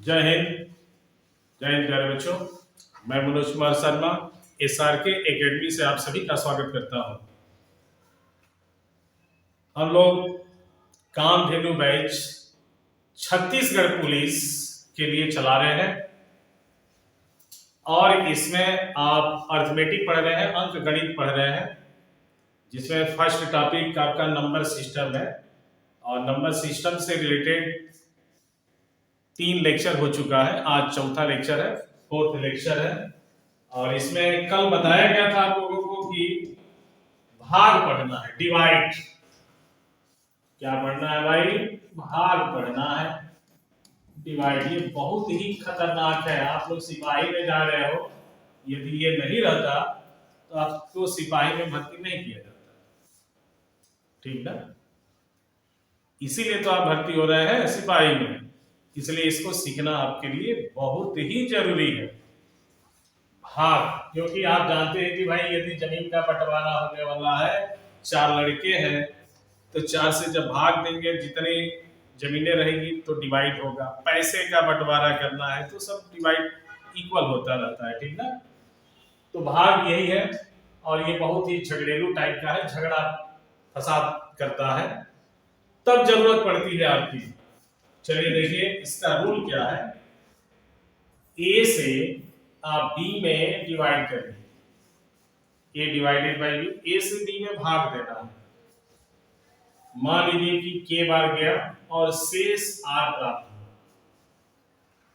जय हिंद। जय हिंद प्यारे बच्चों, मैं मनोज कुमार शर्मा SRK एकेडमी से आप सभी का स्वागत करता हूं। हम लोग कामधेनु बैच छत्तीसगढ़ पुलिस के लिए चला रहे हैं और इसमें आप अर्थमेटिक पढ़ रहे हैं, अंक गणित पढ़ रहे हैं, जिसमें फर्स्ट टॉपिक आपका नंबर सिस्टम है और नंबर सिस्टम से रिलेटेड 3 लेक्चर हो चुका है। आज चौथा लेक्चर है, फोर्थ लेक्चर है। और इसमें कल बताया गया था आप लोगों को कि भाग पढ़ना है, डिवाइड। क्या पढ़ना है भाई? भाग पढ़ना है, डिवाइड। ये बहुत ही खतरनाक है। आप लोग सिपाही में जा रहे हो, यदि ये नहीं रहता तो आपको सिपाही में भर्ती नहीं किया जाता, ठीक ना? इसीलिए तो आप भर्ती हो रहे हैं सिपाही में, इसलिए इसको सीखना आपके लिए बहुत ही जरूरी है। भाग, क्योंकि आप जानते हैं कि भाई यदि जमीन का बंटवारा होने वाला है, 4 लड़के हैं, तो 4 से जब भाग देंगे, जितनी जमीनें रहेगी तो डिवाइड होगा। पैसे का बंटवारा करना है तो सब डिवाइड इक्वल होता रहता है, ठीक ना? तो भाग यही है और ये बहुत ही झगड़ेलू टाइप का है, झगड़ा फसाद करता है, तब जरूरत पड़ती है आपकी। चलिए देखिए इसका रूल क्या है। ए से आप बी में डिवाइड करिए, ए डिवाइडेड बाई बी। ए से बी में भाग देना है। मान लीजिए कि के बार गया और शेष आर प्राप्त हुआ।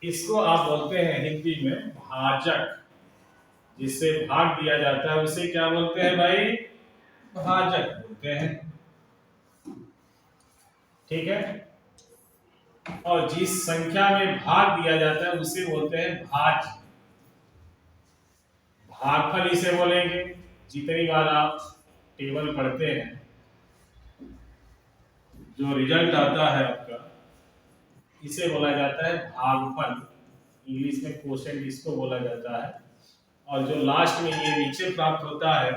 इसको आप बोलते हैं हिंदी में भाजक। जिससे भाग दिया जाता है उसे क्या बोलते हैं भाई? भाजक बोलते हैं, ठीक है। और जिस संख्या में भाग दिया जाता है उसे बोलते हैं भाज्य। भागफल इसे बोलेंगे। जितनी बार आप टेबल पढ़ते हैं, जो रिजल्ट आता है आपका, इसे बोला जाता है भागफल। इंग्लिश में क्वोशिएंट इसको बोला जाता है। और जो लास्ट में ये नीचे प्राप्त होता है,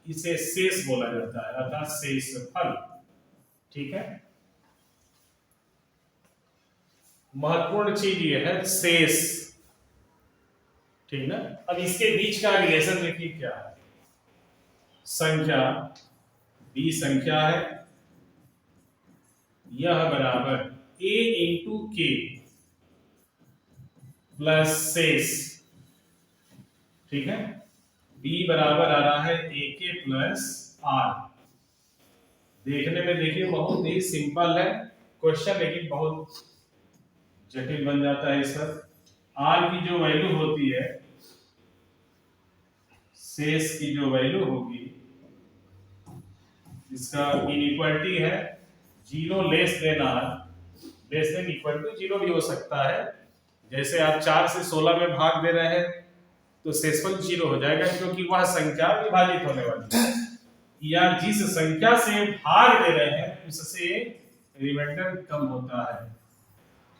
इसे शेष बोला जाता है, अर्थात शेषफल, ठीक है। महत्वपूर्ण चीज ये है शेष, ठीक ना। अब इसके बीच का रिलेशन देखिए क्या है। संख्या बी संख्या है, यह बराबर a इंटू के प्लस शेष, ठीक है। b बराबर आ रहा है a के प्लस r। देखने में देखिए बहुत ही सिंपल है क्वेश्चन, लेकिन बहुत जटिल बन जाता है इस पर। r की जो वैल्यू होती है, शेष की जो वैल्यू होगी, इसका इनइक्वालिटी है 0 less than r, less than equal to 0 भी हो सकता है। जैसे आप 4 से 16 में भाग दे रहे हैं तो शेषफल 0 हो जाएगा, क्योंकि वह संख्या विभाजित होने वाली है। या जिस संख्या से भाग दे रहे हैं उससे रिमाइंडर कम होता है,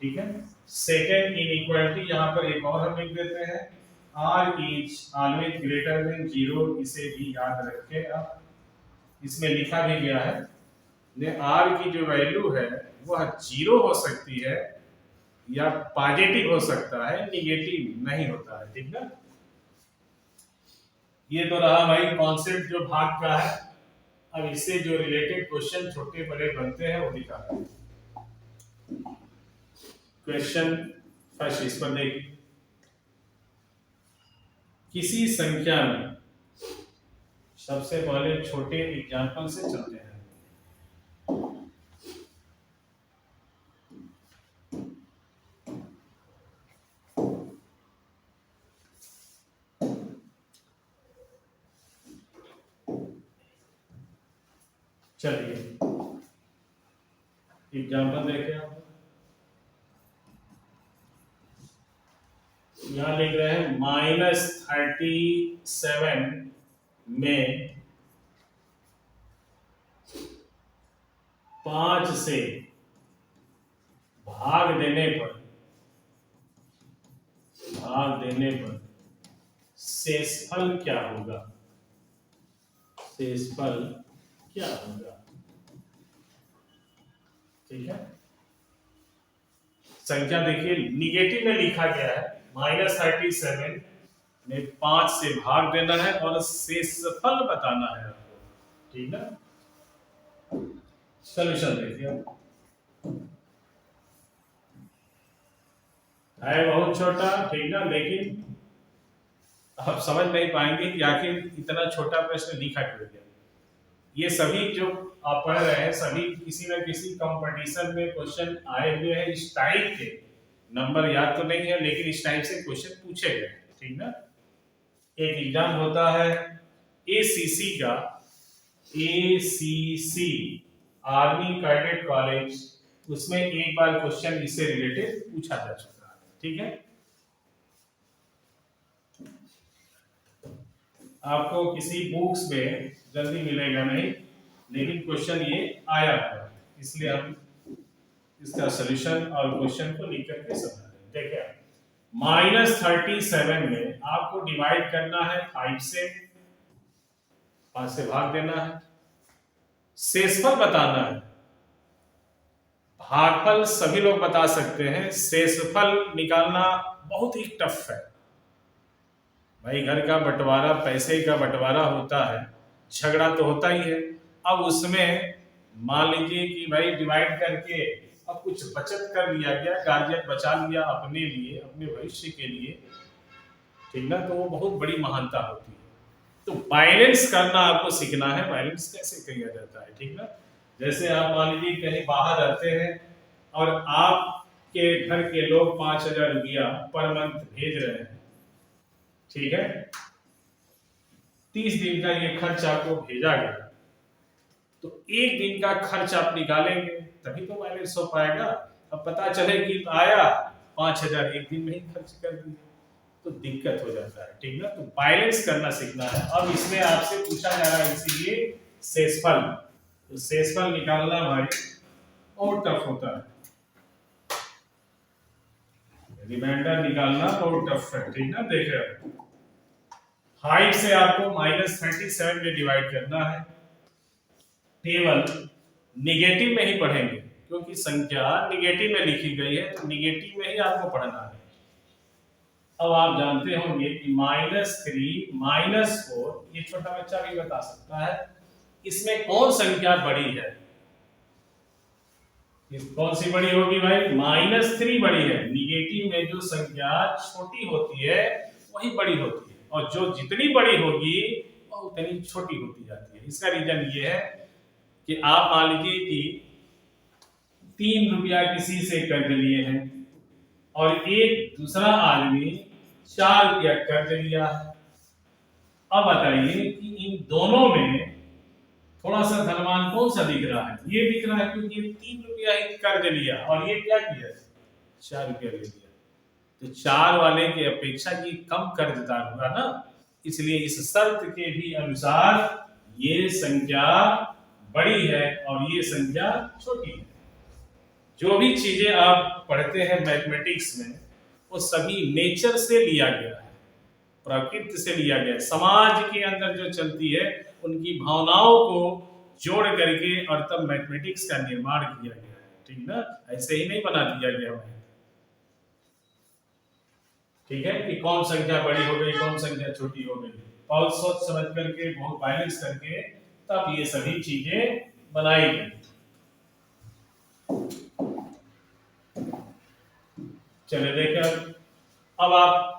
ठीक है। सेकेंड इनइक्वालिटी यहाँ पर एक और हम लिख देते हैं, r is always greater than 0। इसे भी याद रखें आप, इसमें लिखा भी गया है। r की जो वैल्यू है वह 0 हो सकती है या पॉजिटिव हो सकता है, निगेटिव नहीं होता है, ठीक ना। ये तो रहा भाई कॉन्सेप्ट जो भाग का है। अब इससे जो रिलेटेड क्वेश्चन छोटे बड़े बनते हैं वो दिखाते हैं। क्वेश्चन फर्स्ट इस पर देखिए। किसी संख्या में, सबसे पहले छोटे एग्जांपल से चलते हैं। चलिए एग्जांपल देखें आप। यहां लिख रहे हैं -37 में 5 से भाग देने पर शेषफल क्या होगा? शेषफल क्या होगा, ठीक है। संख्या देखिए निगेटिव में लिखा गया है, -37 में 5 से भाग देना है और शेषफल बताना है आपको, ठीक ना। सोल्यूशन देखिए, है बहुत छोटा, ठीक ना, लेकिन आप समझ नहीं पाएंगे कि आखिर इतना छोटा प्रश्न लिखा क्यों गया। ये सभी जो आप पढ़ रहे हैं सभी किसी न किसी कंपटीशन में क्वेश्चन आए हुए हैं इस टाइप के, नंबर याद तो नहीं है लेकिन इस टाइप से क्वेश्चन पूछे गए, ठीक ना। एक एग्जाम होता है एसीसी का, एसीसी आर्मी कैडेट कॉलेज, उसमें एक बार क्वेश्चन इससे रिलेटेड पूछा जा चुका है, ठीक है। आपको किसी बुक्स में जल्दी मिलेगा नहीं, लेकिन क्वेश्चन ये आया है, इसलिए हम इसका सॉल्यूशन और क्वेश्चन को लिख करके समझ रहे हैं। देखिए -37 में आपको डिवाइड करना है 5 से, 5 से भाग देना है, शेषफल बताना है। भागफल सभी लोग बता सकते हैं, शेषफल निकालना बहुत ही टफ है भाई। घर का बंटवारा, पैसे का बंटवारा होता है, झगड़ा तो होता ही है। अब उसमें मान लीजिए कि भाई डिवाइड करके अब कुछ बचत कर लिया गया, गार्जियन बचा लिया अपने लिए, अपने भविष्य के लिए, ठीक ना, तो वो बहुत बड़ी महानता होती है। तो बैलेंस करना आपको सीखना है, बैलेंस कैसे किया जाता है, ठीक ना। जैसे आप मान लीजिए कहीं बाहर रहते हैं और आपके घर के लोग 5,000 रुपया पर मंथ भेज रहे हैं, ठीक है, 30 दिन का ये खर्च आपको भेजा गया, तो एक दिन का खर्च आप निकालेंगे तभी तो बैलेंस हो पाएगा। अब पता चले कि आया 5,000 एक दिन में ही खर्च कर दिया तो दिक्कत हो जाता है, ठीक ना। तो बैलेंस करना सीखना है। अब इसमें आपसे पूछा जा रहा है इसीलिए शेषफल, तो शेषफल निकालना भाई और टफ होता है, रिमाइंडर निकालना बहुत टफ है, ठीक ना। देखिए 5 से आपको -37 में डिवाइड करना है, टेबल निगेटिव में ही पढ़ेंगे क्योंकि संख्या निगेटिव में लिखी गई है, तो निगेटिव में ही आपको पढ़ना है। अब आप जानते होंगे कि -3 -4 ये छोटा बच्चा भी बता सकता है, इसमें कौन संख्या बड़ी है, कौन सी बड़ी होगी भाई, -3 बड़ी है। निगेटिव में जो संख्या छोटी होती है वही बड़ी होती है, और जो जितनी बड़ी होगी वो उतनी छोटी होती जाती है। इसका रीजन ये है कि आप मान लीजिए कि 3 रुपया किसी से कर्ज लिए हैं और एक दूसरा आदमी 4 रुपया कर्ज लिया है। अब बताइए कि इन दोनों में थोड़ा सा धनवान कौन सा दिख रहा है, ये दिख रहा है क्योंकि 3 रुपया ही कर्ज लिया और ये क्या किया, 4 रुपया ले लिया, तो 4 वाले की अपेक्षा ये कम कर्जदार हुआ ना, इसलिए इस शर्त के भी अनुसार ये संख्या बड़ी है और ये संख्या छोटी है। जो भी चीजें आप पढ़ते हैं मैथमेटिक्स में वो सभी नेचर से लिया गया है, प्रकृति से लिया गया है, समाज के अंदर जो चलती है उनकी भावनाओं को जोड़ करके और तब मैथमेटिक्स का निर्माण किया गया है, ठीक ना। ऐसे ही नहीं बना दिया गया है, ठीक है, कि कौन संख्या बड़ी हो गई कौन संख्या छोटी हो गई। बहुत सोच समझ करके, बहुत बैलेंस करके तब ये सभी चीजें बनाई गई। चले देखें, अब आप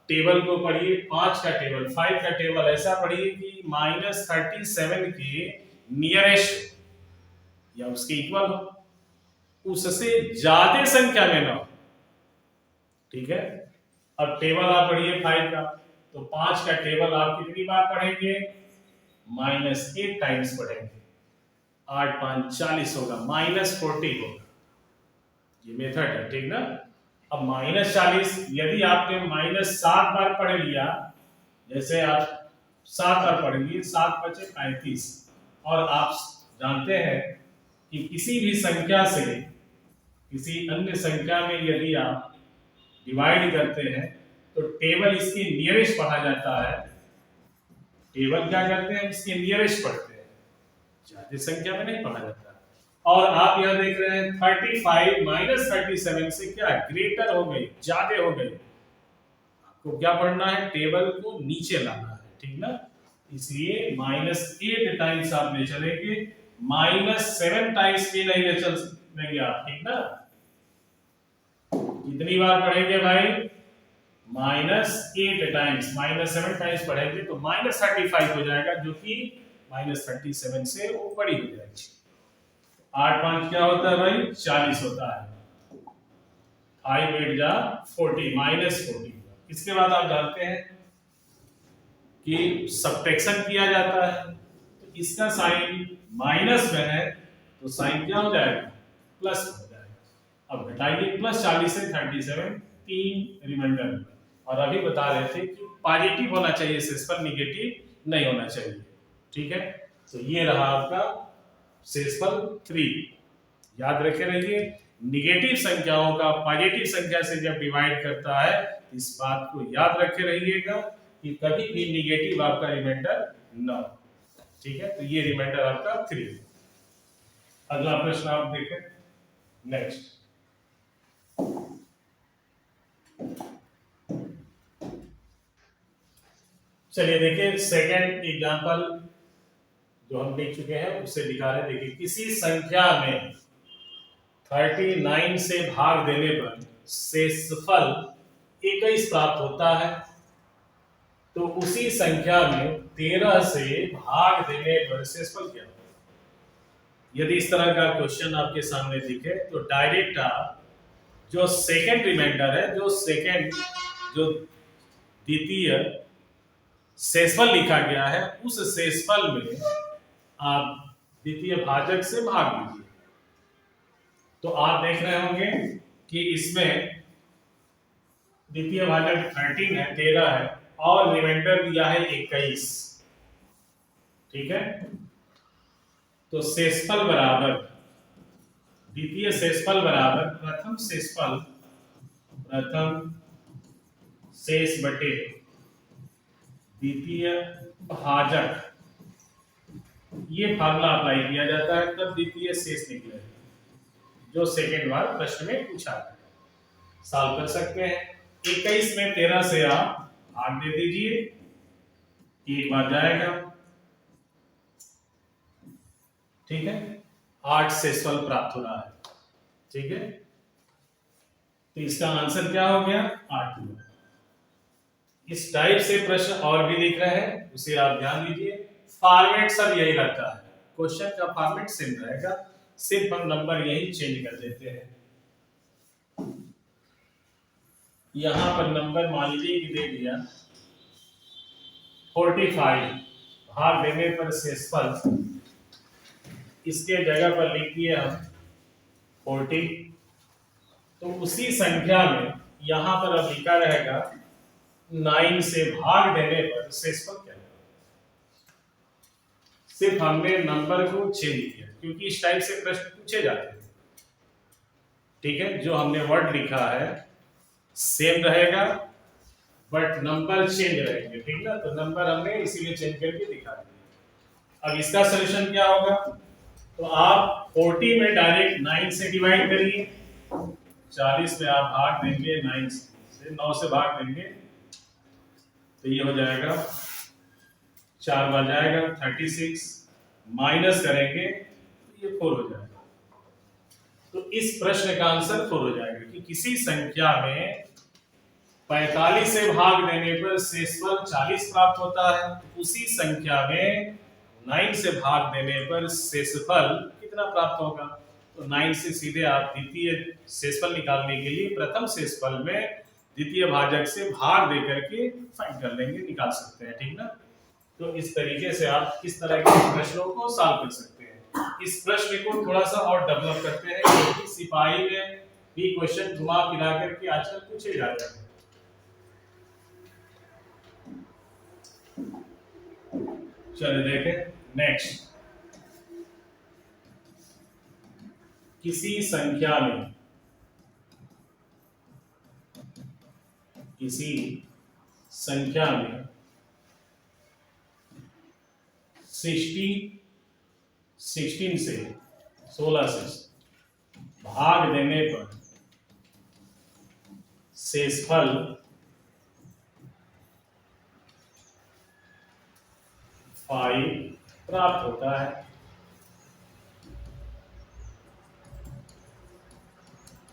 टेबल को पढ़िए, 5 का टेबल, 5 का टेबल ऐसा पढ़िए कि -37 के नियरेस्ट या उसके इक्वल हो, उससे ज्यादा संख्या में ना हो, ठीक है। अब टेबल आप पढ़िए 5 का, तो 5 का टेबल आप कितनी बार पढ़ेंगे, -8 टाइम्स पढ़ेंगे, 8 5 40 होगा, -40 होगा, ये मेथड है, ठीक ना। अब -40 यदि आपने -7 बार पढ़ लिया, जैसे आप 7 बार पढ़ेंगे, 7 बचे 35, और आप जानते हैं कि किसी भी संख्या से किसी अन्य संख्या में यदि आप डिवाइड करते हैं तो टेबल इसके नियरेस्ट पढ़ा जाता है। टेबल क्या करते हैं, इसके नियरेस्ट पढ़ते हैं, ज्यादा संख्या में नहीं पढ़ा जाता। और आप यहां देख रहे हैं 35 माइनस 37 से क्या ग्रेटर हो गई, ज्यादा हो गई। आपको क्या पढ़ना है, टेबल को नीचे लाना है, ठीक ना। इसलिए -8 टाइम्स आप ले चलेंगे, -7 टाइम्स भी नहीं ले चल लेंगे आप, ठीक ना। कितनी बार पढ़ेंगे भाई, -8 टाइम्स, -7 टाइम्स पढ़ेंगे तो -35 हो जाएगा, जो कि -37 से ऊपर ही हो जाएगी। 8 5 क्या होता है भाई, 40 होता है। 5 8 जा 40, -40। इसके बाद आप जानते हैं कि सब्ट्रैक्शन किया जाता है, तो इसका साइन माइनस में है तो साइन क्या हो जाएगा, प्लस हो जाएगा। अब घटाइए, +40 से 37, 3 रिमाइंडर। और अभी बता रहे थे कि पॉजिटिव होना चाहिए शेषफल, निगेटिव नहीं होना चाहिए, ठीक है। तो ये रहा आपका शेषफल 3। याद रखे रहिए, निगेटिव संख्याओं का पॉजिटिव संख्या से जब डिवाइड करता है, इस बात को याद रखे रहिएगा कि कभी भी निगेटिव आपका रिमाइंडर न हो, ठीक है। तो ये रिमाइंडर आपका 3। अगला प्रश्न आप देखें, नेक्स्ट। चलिए देखिए, सेकंड एग्जांपल जो हम देख चुके हैं उससे दिखा रहे हैं। देखिए, किसी संख्या में 39 से भाग देने पर शेषफल 21 प्राप्त होता है, तो उसी संख्या में 13 से भाग देने पर शेषफल क्या होगा। यदि इस तरह का क्वेश्चन आपके सामने दिखे तो डायरेक्ट आप जो सेकंड रिमाइंडर है, जो द्वितीय शेषफल लिखा गया है, उस शेषफल में आप द्वितीय भाजक से भाग लीजिए। तो आप देख रहे होंगे कि इसमें द्वितीय भाजक 13 है, 13 है, और रिमाइंडर दिया है 21, ठीक है। तो शेषफल बराबर, द्वितीय शेषफल बराबर प्रथम शेष बटे द्वितीय भाजक, ये फार्मूला अप्लाई किया जाता है, तब द्वितीय शेष निकलेगा, जो सेकेंड बार प्रश्न में पूछा है। सॉल्व कर सकते हैं। 21 में 13 से आप भाग दे दीजिए, एक बार जाएगा, ठीक है। 8 शेषफल प्राप्त हो रहा है, ठीक है। तो इसका आंसर क्या हो गया, 8 हुआ। इस टाइप से प्रश्न और भी दिख रहे हैं, उसे आप ध्यान दीजिए। फॉर्मेट सब यही रहता है, क्वेश्चन का फॉर्मेट सेम रहेगा, सिर्फ हम नंबर यही चेंज कर देते हैं। यहां पर नंबर मान लीजिए कि दे दिया 45, भाग देने पर शेषफल, इसके जगह पर लिख दिए हम 40। तो उसी संख्या में यहां पर अब लिखा रहेगा 9 से भाग देने पर शेषफल क्या होगा। सिर्फ हमने नंबर को चेंज किया, क्योंकि इस टाइप से प्रश्न पूछे जाते हैं, ठीक है। जो हमने वर्ड लिखा है सेम रहेगा, बट नंबर चेंज रहेंगे, ठीक ना। तो नंबर हमने इसीलिए चेंज करके दिखा दिया। अब इसका सॉल्यूशन क्या होगा, तो आप 40 में डायरेक्ट 9 से डिवाइड करिए, 40 में आप भाग देंगे 9 से, 9 से भाग देंगे तो ये हो जाएगा 4 बार जाएगा 36, माइनस करेंगे तो ये 4 हो जाएगा। तो इस प्रश्न का आंसर 4 हो जाएगा कि किसी संख्या में 45 से भाग देने पर शेषफल 40 प्राप्त होता है, उसी संख्या में 9 से भाग देने पर शेषफल कितना प्राप्त होगा। तो 9 से सीधे आप द्वितीय शेषफल निकालने के लिए प्रथम शेषफल में द्वितीय भाजक से भाग दे करके फाइंड कर लेंगे, निकाल सकते हैं, ठीक ना। तो इस तरीके से आप इस तरह के प्रश्नों को सॉल्व कर सकते हैं। इस प्रश्न को थोड़ा सा और डेवलप करते हैं, क्योंकि सिपाही में भी क्वेश्चन घुमा फिरा करके आजकल पूछे जाते हैं। चलिए देखें नेक्स्ट। किसी संख्या में 16 से 16 से भाग देने पर शेषफल 5 प्राप्त होता है।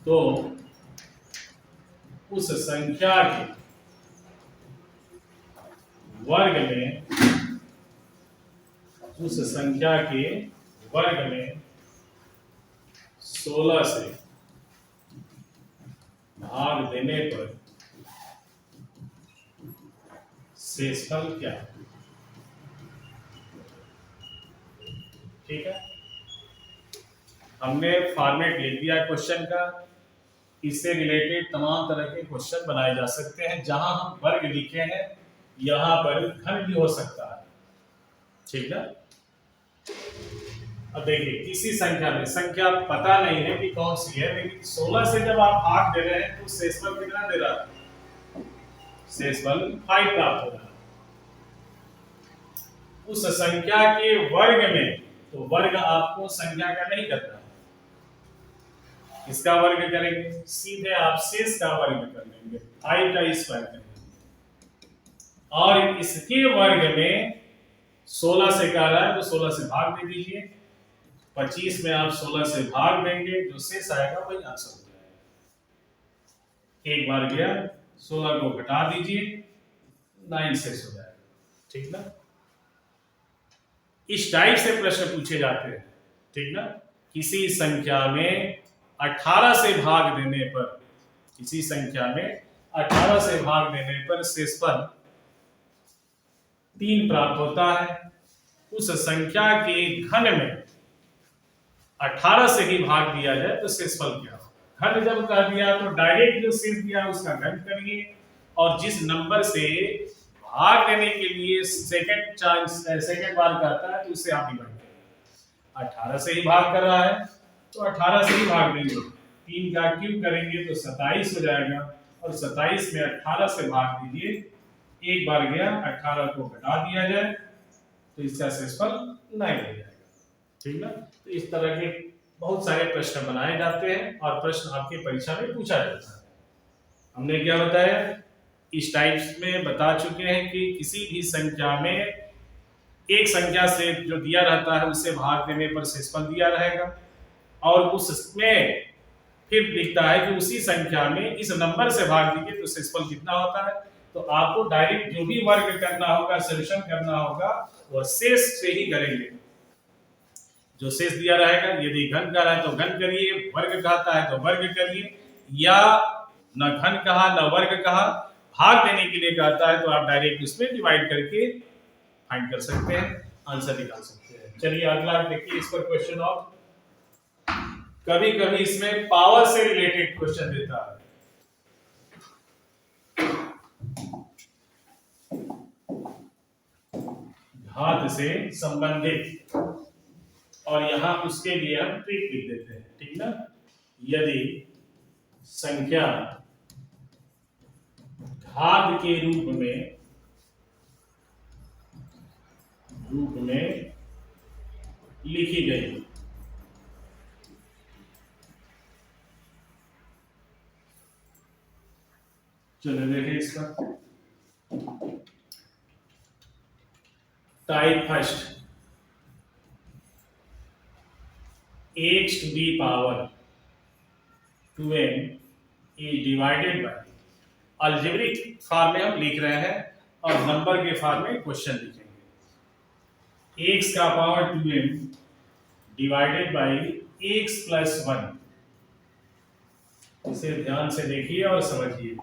तो उस संख्या के वर्ग में, उस संख्या के वर्ग में 16 से भाग देने पर शेषफल क्या है? ठीक है, हमने फॉर्मेट लिख दिया क्वेश्चन का। इससे रिलेटेड तमाम तरह के क्वेश्चन बनाए जा सकते हैं। जहां हम वर्ग लिखे हैं यहां पर घन भी हो सकता है। ठीक है, अब देखिए किसी संख्या में, संख्या पता नहीं है कि कौन सी है, लेकिन 16 से जब आप भाग दे रहे हैं तो शेषफल कितना दे रहा है? शेषफल 5 प्राप्त हो रहा है। उस संख्या के वर्ग में, तो वर्ग आपको संख्या का नहीं करना, इसका वर्ग करेंगे, सीधे आप शेष का वर्ग कर लेंगे, 5 का स्क्वायर करेंगे। और इसके वर्ग में 16 से क्या रहा है तो 16 से भाग दे दीजिए। 25 में आप 16 से भाग देंगे, जो शेष आएगा वही आंसर हो जाएगा। एक बार गया, 16 को घटा दीजिए, 9 शेष हो जाएगा। ठीक ना, इस टाइप से प्रश्न पूछे जाते हैं। ठीक ना, किसी संख्या में 18 से भाग देने पर, किसी संख्या में 18 से भाग देने पर शेषफल 3 प्राप्त होता है। उस संख्या के घन में 18 से ही भाग दिया जाए तो शेषफल क्या हो? घन जब कर दिया तो डायरेक्ट जो शेष दिया उसका घन करिए, और जिस नंबर से भाग देने के लिए सेकंड चांस, सेकंड बार करता है तो उससे आप डिवाइड करिए। 18 से ही भाग कर रहा है तो 18 से ही भाग देंगे, 3 का क्यूब करेंगे तो 27 हो जाएगा, और 27 में 18 से भाग दीजिए। एक बार गया, 18 को घटा दिया जाए तो इसका शेषफल 9 हो जाएगा। ठीक ना, तो इस तरह के बहुत सारे प्रश्न बनाए जाते हैं और प्रश्न आपके परीक्षा में पूछा जाता है। हमने क्या बताया, इस टाइप्स में बता चुके हैं कि किसी भी संख्या में एक संख्या से जो दिया रहता है उससे भाग देने पर शेषफल दिया रहेगा, और उसमें फिर लिखता है कि उसी संख्या में इस नंबर से भाग दीजिए तो शेषफल कितना होता है। तो आपको डायरेक्ट जो भी वर्ग करना होगा, सॉल्यूशन करना होगा, वह शेष से ही करेंगे। जो शेष दिया रहेगा, यदि घन का है तो घन करिए, वर्ग कहता है तो वर्ग करिए, या न घन कहा न वर्ग कहा, भाग देने के लिए कहता है तो आप डायरेक्ट उसमें डिवाइड करके फाइंड कर सकते हैं, आंसर निकाल सकते हैं। चलिए अगला देखिए, इस पर क्वेश्चन ऑफ, कभी कभी इसमें पावर से रिलेटेड क्वेश्चन देता है। घात से संबंधित, और यहां उसके लिए हम ट्रिक लिख देते हैं। ठीक ना, यदि संख्या घात के रूप में लिखी गई, चलो देखें इसका type first, x to the power 2n is divided by, algebraic form में हम लिख रहे हैं और नंबर के फॉर्म में क्वेश्चन लिखेंगे। x का power 2n divided by x plus 1, इसे ध्यान से देखिए और समझिए।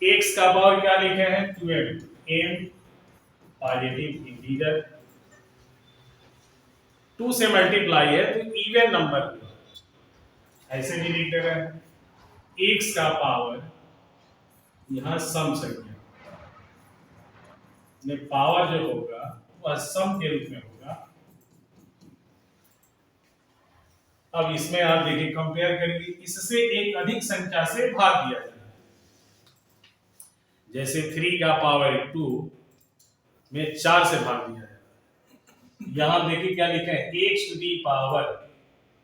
x का पावर क्या लिखे हैं? 2n, m पॉजिटिव इंटीजर, 2 से मल्टीप्लाई है तो इवन नंबर, ऐसे भी लिख दे रहे हैं। x का पावर, यहां सम संख्या में पावर जो होगा वह सम के रूप में होगा। अब इसमें आप देखिए, कंपेयर करिए, इससे एक अधिक संख्या से भाग दिया जाए, जैसे 3 का पावर 2 में 4 से भाग दिया जाए, यहां देखिए क्या लिखा है, x to the power,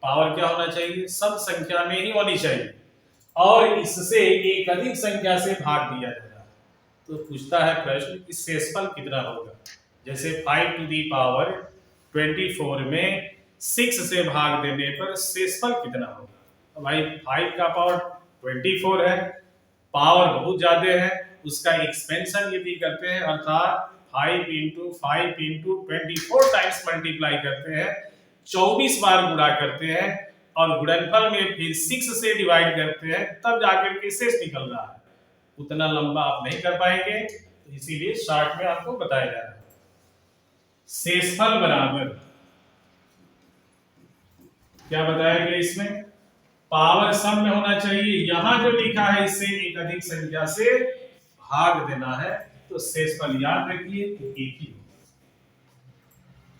power क्या होना चाहिए, सम संख्या में ही होनी चाहिए, और इससे एक अधिक संख्या से भाग दिया जाएगा। तो पूछता है प्रश्न कि शेषफल कितना होगा। जैसे 5 टू दी पावर 24 में 6 से भाग देने पर शेषफल कितना होगा। तो भाई 5 का पावर 24 है, पावर बहुत ज्यादा है, उसका एक्सपेंशन यदि करते हैं अर्थात 5 इंटू 5 इंटू 24 टाइम्स मल्टीप्लाई करते हैं, 24 बार गुणा करते हैं, और गुणनफल में फिर 6 से डिवाइड करते हैं, तब जाकर के शेष निकल रहा है। उतना लंबा आप नहीं कर पाएंगे, तो इसीलिए शॉर्ट में आपको बताया जा रहा है। शेषफल बराबर क्या बताया गया इसमें, पावर सम में होना चाहिए, यहां जो लिखा है इससे एक अधिक संख्या से भाग देना है, तो शेषफल याद रखिए तो एक ही होगा।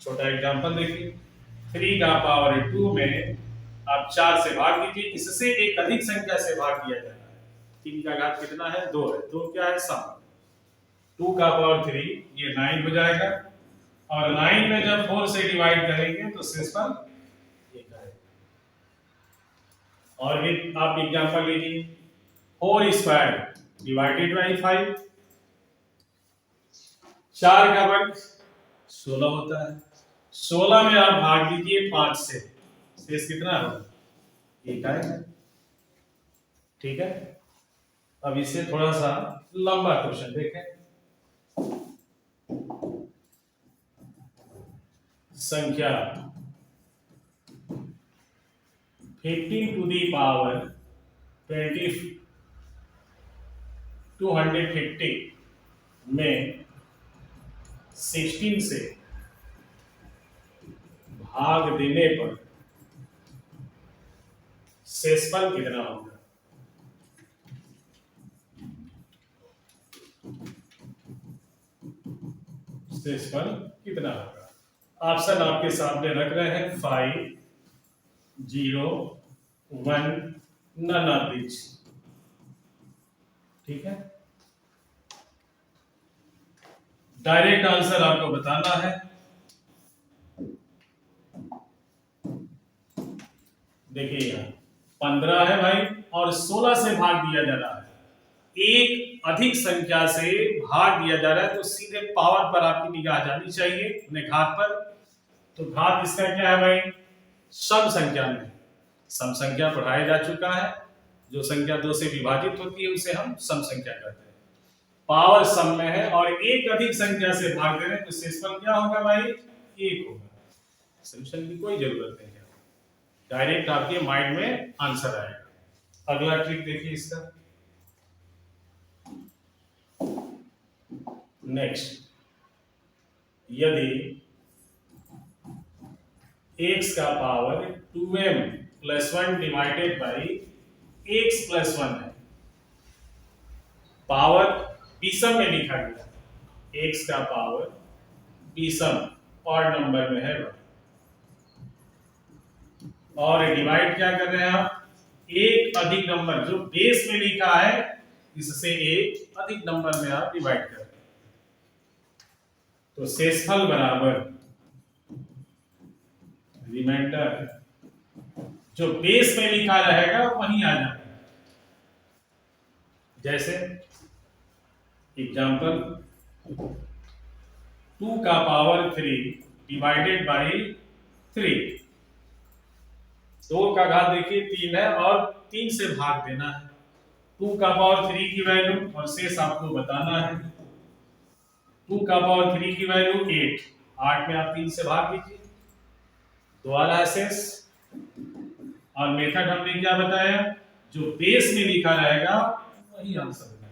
छोटा एग्जांपल देखिए, 3 का पावर 2 में आप 4 से भाग दीजिए, इससे एक अधिक संख्या से भाग दिया जा रहा है। 3 का घात कितना है, 2 है, 2 क्या है सम, 2 का पावर 3 ये 9 हो जाएगा, और 9 में जब 4 से डिवाइड करेंगे तो शेषफल 1 आएगा। और भी आप एग्जांपल लीजिए, 4 स्क्वायर डिवाइडेड बाई 5, 4 का वर्ग 16 होता है, 16 में आप भाग दीजिए 5 से, शेष कितना होगा, 1 आएगा। ठीक है, अब इसे थोड़ा सा लंबा क्वेश्चन देखें। संख्या 15 टू दी पावर 250 में 16 से भाग देने पर शेषफल कितना होगा। शेषफल कितना होगा, ऑप्शन आपके सामने रख रहे हैं, 5, 0, 1, नन ऑफ दिस। ठीक है, डायरेक्ट आंसर आपको बताना है। देखिए यहाँ 15 है भाई, और 16 से भाग दिया जा रहा है, एक अधिक संख्या से भाग दिया जा रहा है, तो सीधे पावर पर आपकी निगाह जानी चाहिए, अपने घात पर। तो घात इसका क्या है भाई, सम संख्या में, सम संख्या पढ़ाया जा चुका है, जो संख्या 2 से विभाजित होती है उसे हम सम संख्या कहते हैं। पावर सम में है और एक अधिक संख्या से भाग दे रहे हैं, तो शेषफल क्या होगा भाई, 1 होगा। सॉल्यूशन की कोई जरूरत नहीं है, डायरेक्ट आपके माइंड में आंसर आएगा। अगला ट्रिक देखिए इसका, नेक्स्ट, यदि x का power 2m plus 1 divided by x plus 1 है, पावर विषम में लिखा गया, x का पावर विषम और नंबर में है, और डिवाइड क्या कर रहे हैं आप, एक अधिक नंबर जो बेस में लिखा है इससे एक अधिक नंबर में आप डिवाइड कर रहे हैं। तो शेषफल बराबर रिमाइंडर जो बेस में लिखा रहेगा वहीं आ जाएगा। जैसे एग्जांपल 2 का पावर 3 डिवाइडेड बाई 3, 2 का घात देखिए 3 है और 3 से भाग देना है, 2 का पावर 3 की वैल्यू और शेष आपको बताना है। 2 का पावर 3 की वैल्यू 8, 8 में आप 3 से भाग दीजिए, तो आ रहा है शेष। और मेथड हमने क्या बताया, जो बेस में लिखा रहेगा वही आंसर होगा।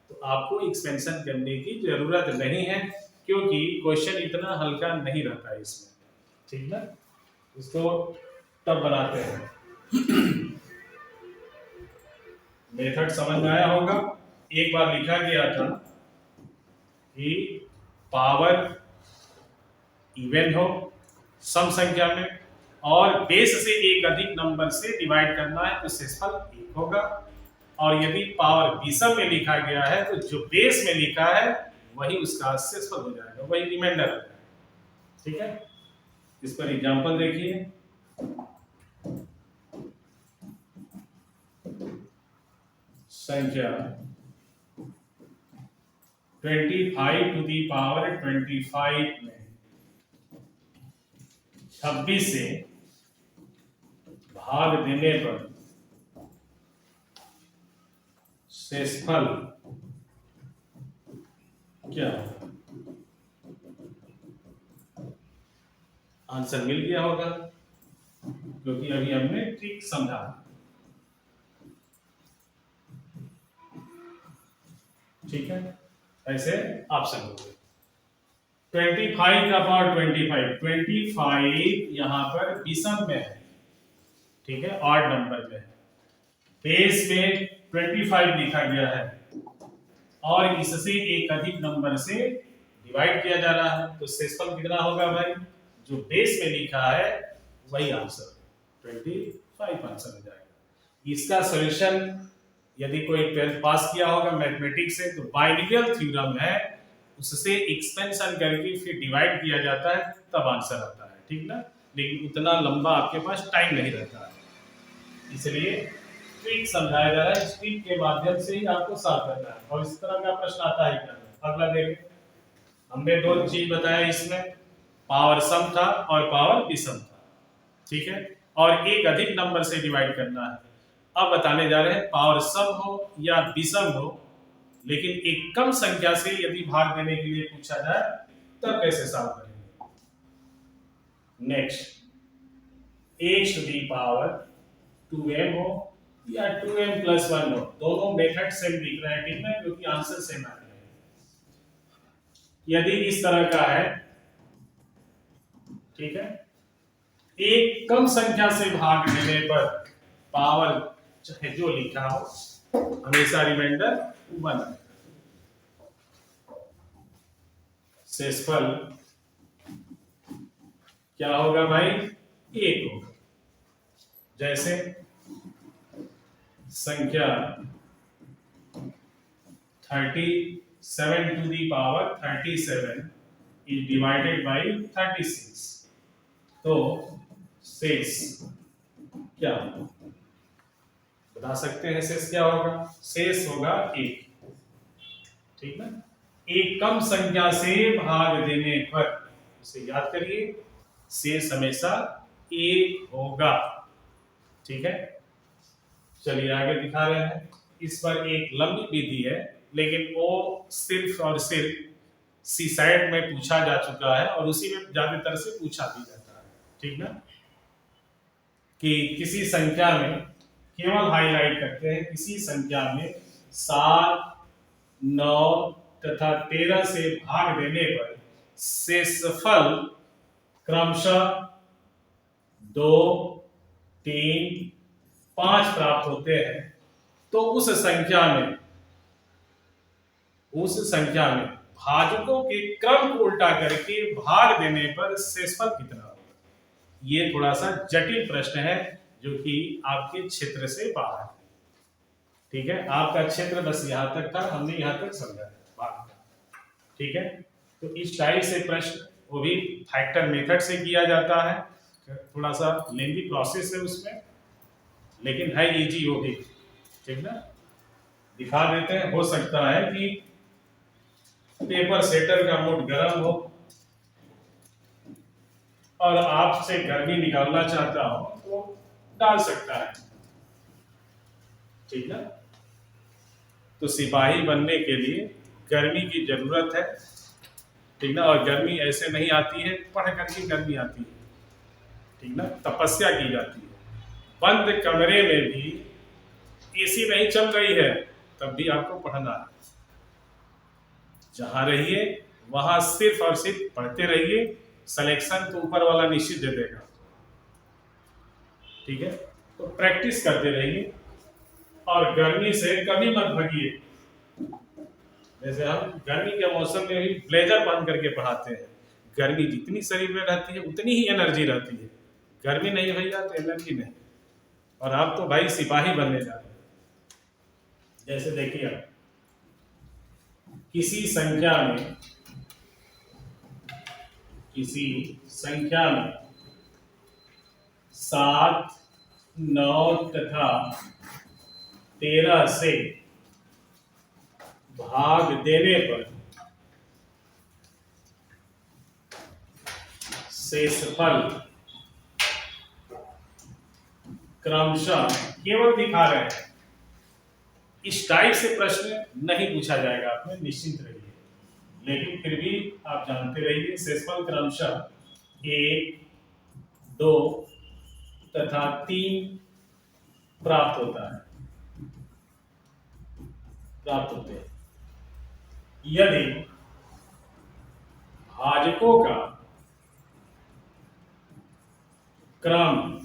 तो आपको एक्सपेंशन करने की जरूरत नहीं है, क्योंकि क्वेश्चन इतना हल्का नहीं रहता है इसमें। ठीक ना, इसको तब बनाते हैं। मेथड समझ में आया होगा। एक बार लिखा गया था कि पावर इवन हो सम संख्या में और बेस से एक अधिक नंबर से डिवाइड करना है, तो शेषफल 1 होगा। और यदि पावर विषम में लिखा गया है तो जो बेस में लिखा है वही उसका शेषफल हो जाएगा, वही रिमाइंडर हो जाएगा। ठीक है। इस पर एग्जांपल देखिए, संख्या 25 टू दी पावर 25 में 26 से भाग देने पर शेषफल क्या होगा? आंसर मिल गया होगा क्योंकि अभी हमने ट्रिक समझा। ठीक है, ऐसे आप समझोगे। 25 का पावर 25 यहां पर विषम में है, ठीक है, ऑड नंबर में है, बेस में 25 लिखा गया है और इससे एक अधिक नंबर से डिवाइड किया जा रहा है, तो शेषफल कितना होगा भाई? जो बेस में लिखा है वही आंसर 25 आंसर हो जाएगा। इसका सॉल्यूशन यदि कोई 12th पास किया होगा मैथमेटिक्स से तो बाइनोमियल थ्योरम है, उससे एक्सपेंशन करके फिर डिवाइड किया जाता है तब आंसर आता है, ठीक ना। लेकिन उतना लंबा आपके पास टाइम नहीं रहता है, इसलिए ट्रिक समझाया जा रहा है, इस ट्रिक के माध्यम से ही आपको सॉल्व करना है। और इस तरह का प्रश्न आता है क्या? अगला देखें, हमने दो चीज बताया इसमें, पावर सम था और पावर विषम था, ठीक है, और एक अधिक नंबर से डिवाइड करना है। अब बताने जा रहे हैं पावर सम हो या विषम हो, लेकिन एक कम संख्या से यदि भाग देने के लिए पूछा जाए तब कैसे सॉल्व करेंगे। Next, x to the power 2m हो या 2m प्लस 1 हो, दोनों मेथड सेम दिख रहे हैं, ठीक है, क्योंकि आंसर सेम आ रहे हैं। यदि इस तरह का है, ठीक है, एक कम संख्या से भाग देने पर पावर चाहे जो लिखा हो हमेशा रिमाइंडर 1, शेषफल क्या होगा भाई? 1 होगा। जैसे संख्या 37 to the power 37 is divided by 36, तो शेष क्या होगा? बता सकते हैं शेष क्या होगा? शेष होगा 1, ठीक ना। एक कम संख्या से भाग देने पर, इसे याद करिए, शेष हमेशा 1 होगा, ठीक है। चलिए आगे दिखा रहे हैं, इस पर एक लंबी विधि है लेकिन वो सिर्फ और सिर्फ सीसाइड में पूछा जा चुका है और उसी में ज्यादातर से पूछा भी जाता है, ठीक ना। कि किसी संख्या में, केवल हाईलाइट करते हैं, किसी संख्या में 7, 9 तथा 13 से भाग देने पर शेषफल क्रमशः 2, 3, 5 प्राप्त होते हैं, तो उस संख्या में भाजकों के क्रम को उल्टा करके भाग देने पर शेषफल कितना होगा? ये थोड़ा सा जटिल प्रश्न है जो कि आपके क्षेत्र से बाहर है, ठीक है। आपका क्षेत्र बस यहाँ तक था, हमने यहाँ तक समझा बात, ठीक है। तो इस टाइप से प्रश्न वो भी फैक्टर मेथड से किया जाता है, थोड़ा सा लेंथी प्रोसेस है उसमें, लेकिन है इजी वो भी, ठीक ना। दिखा देते हैं, हो सकता है कि पेपर सेटर का मूड गर्म हो और आपसे गर्मी निकालना चाहता हो तो डाल सकता है, ठीक ना। तो सिपाही बनने के लिए गर्मी की जरूरत है, ठीक ना, और गर्मी ऐसे नहीं आती है पढ़ करके गर्मी आती है, ठीक ना, तपस्या की जाती है। बंद कमरे में भी एसी नहीं चल रही है तब भी आपको पढ़ना है, जहां रहिए वहां सिर्फ और सिर्फ पढ़ते रहिए, सिलेक्शन तो ऊपर वाला निश्चित दे देगा, ठीक है। तो प्रैक्टिस करते रहिए और गर्मी से कभी मत भगिए। जैसे हम गर्मी के मौसम में भी ब्लेजर पहन करके पढ़ाते हैं, गर्मी जितनी शरीर में रहती है उतनी ही एनर्जी रहती है, गर्मी नहीं भैया तो एनर्जी नहीं। और आप तो भाई सिपाही बनने जा रहे हैं। जैसे देखिए आप किसी संख्या में 7, 9 तथा 13 से भाग देने पर शेषफल क्रमशः केवल दिखा रहे हैं। इस टाइप से प्रश्न नहीं पूछा जाएगा, आपने निश्चिंत रहिए, लेकिन फिर भी आप जानते रहिए शेषफल क्रमशः 1, 2 तथा 3 प्राप्त होता है, प्राप्त होते हैं यदि भाजकों का क्रम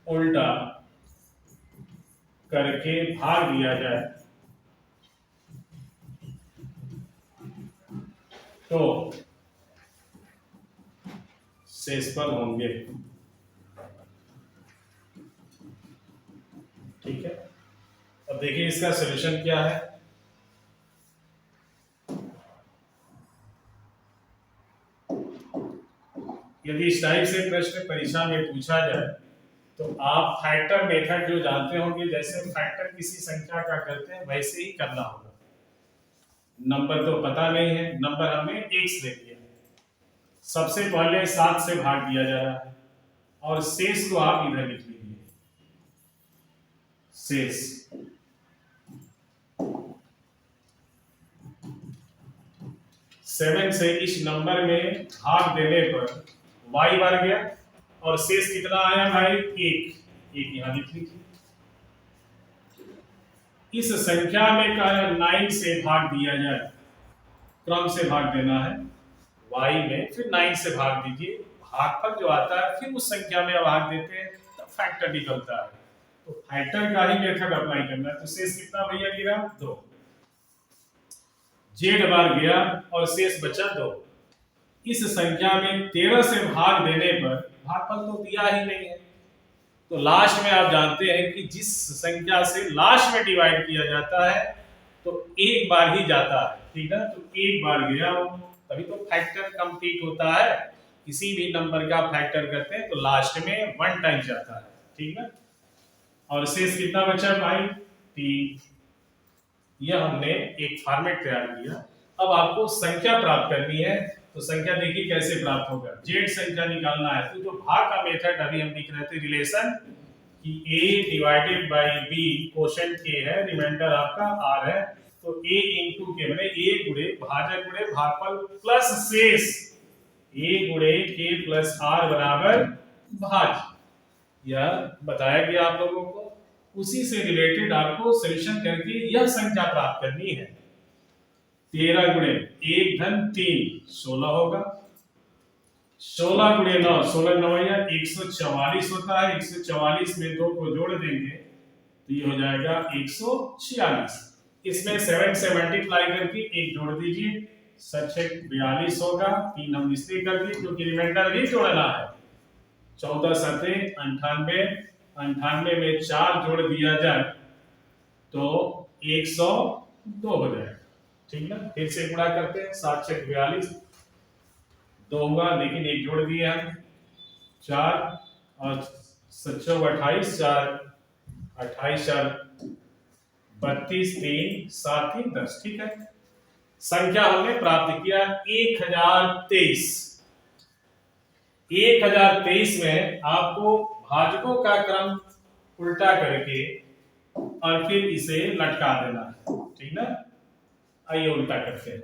उल्टा करके भाग दिया जाए तो शेषफल होंगे। ठीक है, अब देखिए इसका सॉल्यूशन क्या है। यदि इस टाइप से प्रश्न परीक्षा में पूछा जाए तो आप फैक्टर मेथड जो जानते होंगे, जैसे फैक्टर किसी संख्या का करते हैं वैसे ही करना होगा। नंबर तो पता नहीं है, नंबर हमने x ले लिया, सबसे पहले 7 से भाग दिया जा रहा है और शेष को आप इधर लिख लीजिए। शेष 7 से इस नंबर में भाग देने पर y बढ़ गया और शेष कितना आया भाई? 1 यहां लिख लीजिए। इस संख्या में का 9 से भाग दिया जाए, क्रम से भाग देना है y में, फिर 9 से भाग दीजिए, भागफल जो आता है फिर उस संख्या में भाग देते हैं तब फैक्टर निकलता है। तो फैक्टर का ही मेथड अप्लाई करना है। तो शेष कितना भैया गिरा? 2। z बार गया और शेष बचा 2। इस संख्या में 13 से भाग देने पर भागफल तो दिया ही नहीं है, तो लास्ट में आप जानते हैं कि जिस संख्या से लास्ट में डिवाइड किया जाता है तो एक बार ही जाता है। ठीक है, तो एक बार गया तभी तो फैक्टर कंप्लीट होता है। किसी भी नंबर का फैक्टर करते हैं तो लास्ट में 1 टाइम जाता है। ठीक है, और शेष कितना बचा भाई? 3। यह हमने एक फॉर्मेट तैयार किया। अब आपको संख्या प्राप्त करनी है, तो संख्या देखिए कैसे प्राप्त होगा। जेड संख्या निकालना है तो जो भाग का मेथड अभी हम लिख रहे थे रिलेशन कि a divided by b quotient k है, रिमाइंडर आपका r है, तो a इनटू k माने a गुणे भाजक गुणे भागफल प्लस शेष a गुणे k प्लस r बराबर भाज्य। यह बताया गया आप लोगों को। उसी से रिलेटेड आपको सॉल्यूशन करके यह संख्या प्राप्त करनी है। 13 गुणे 1 धन 3 16 होगा। 16 गुणे 9 16 9 या 144 होता है। 144 में 2 को जोड़ देंगे तो ये हो जाएगा 146। इसमें 7 से मल्टीप्लाई करके 1 जोड़ दीजिए, 7 42 होगा। 3 हम इसलिए कर दिए क्योंकि रिमाइंडर भी जोड़ना है। 14 7 98, 98 में 4 जोड़ दिया जाए तो 102 हो जाएगा। ठीक ना, फिर से गुणा करते हैं। 7 6 42 2 होगा, लेकिन 1 जोड़ दिए हम 4 और 7 28 4 28 4 32 3 7 3 10। ठीक है, संख्या हमने प्राप्त किया 1023। 1023 में आपको भाजकों का क्रम उल्टा करके और फिर इसे लटका देना है। ठीक ना, आइए उल्टा करते हैं।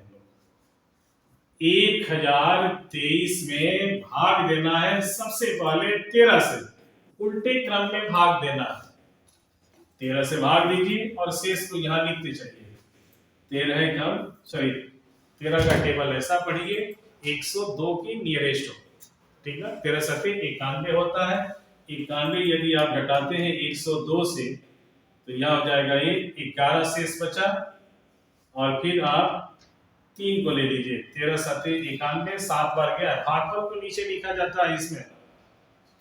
1023 में भाग देना है सबसे पहले 13 से, उल्टे क्रम में भाग देना है। 13 से भाग दीजिए और शेष को यहां लिखते चलिए। 13 कम सॉरी 13 का टेबल ऐसा पढ़िए 102 की नियरेस्ट हो। ठीक है, 13 7 91 होता है। 91 यदि आप घटाते हैं 102 से तो यह हो जाएगा ये 11 शेष बचा, और फिर आप 3 को ले लीजिए। 13 7 91 7 बार गया, भागफल को नीचे लिखा जाता है इसमें।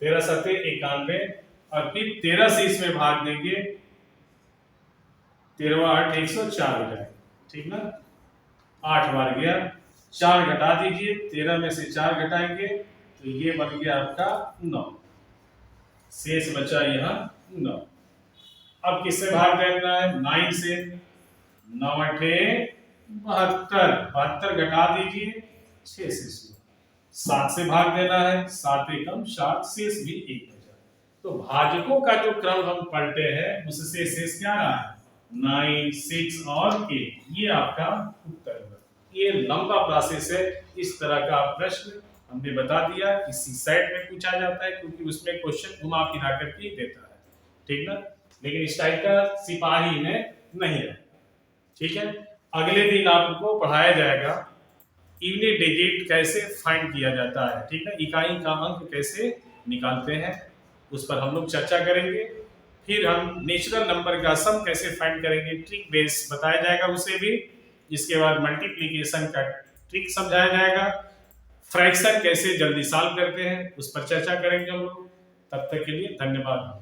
13 7 91 और फिर 13 से इसमें भाग देंगे, 13 8 104 हो जाएगा। ठीक ना, 8 बार गया 4 घटा दीजिए, 13 में से 4 घटाएंगे तो ये बन गया आपका 9, शेष बचा यहाँ 9। अब किससे भाग देना है? 9 से। 9 अठे 72, 72 घटा दीजिए 6 से 7 से भाग देना है, 7 एकम 7, शेष भी 1 बचा। तो भाजकों का जो क्रम हम पढ़ते हैं उससे शेष क्या रहा है? 9, 6 और 8, ये आपका उत्तर है। ये लंबा प्रोसेस है। इस तरह का प्रश्न हमने बता दिया कि सीसेट में पूछा जाता है, क्योंकि उसमें क्वेश्चन घुमा फिरा करके देता है, ठीक ना। लेकिन इस टाइप का सिपाही में नहीं है, ठीक है। अगले दिन आपको पढ़ाया जाएगा यूनिट डिजिट कैसे फाइंड किया जाता है, ठीक है, इकाई का अंक कैसे निकालते हैं, उस पर हम लोग चर्चा करेंगे। फिर हम नेचुरल नंबर का सम कैसे फाइंड करेंगे, ट्रिक बेस बताया जाएगा उसे भी। इसके बाद मल्टीप्लिकेशन का ट्रिक समझाया जाएगा। फ्रैक्शन कैसे जल्दी सॉल्व करते हैं उस पर चर्चा करेंगे हम लोग। तब तक के लिए धन्यवाद।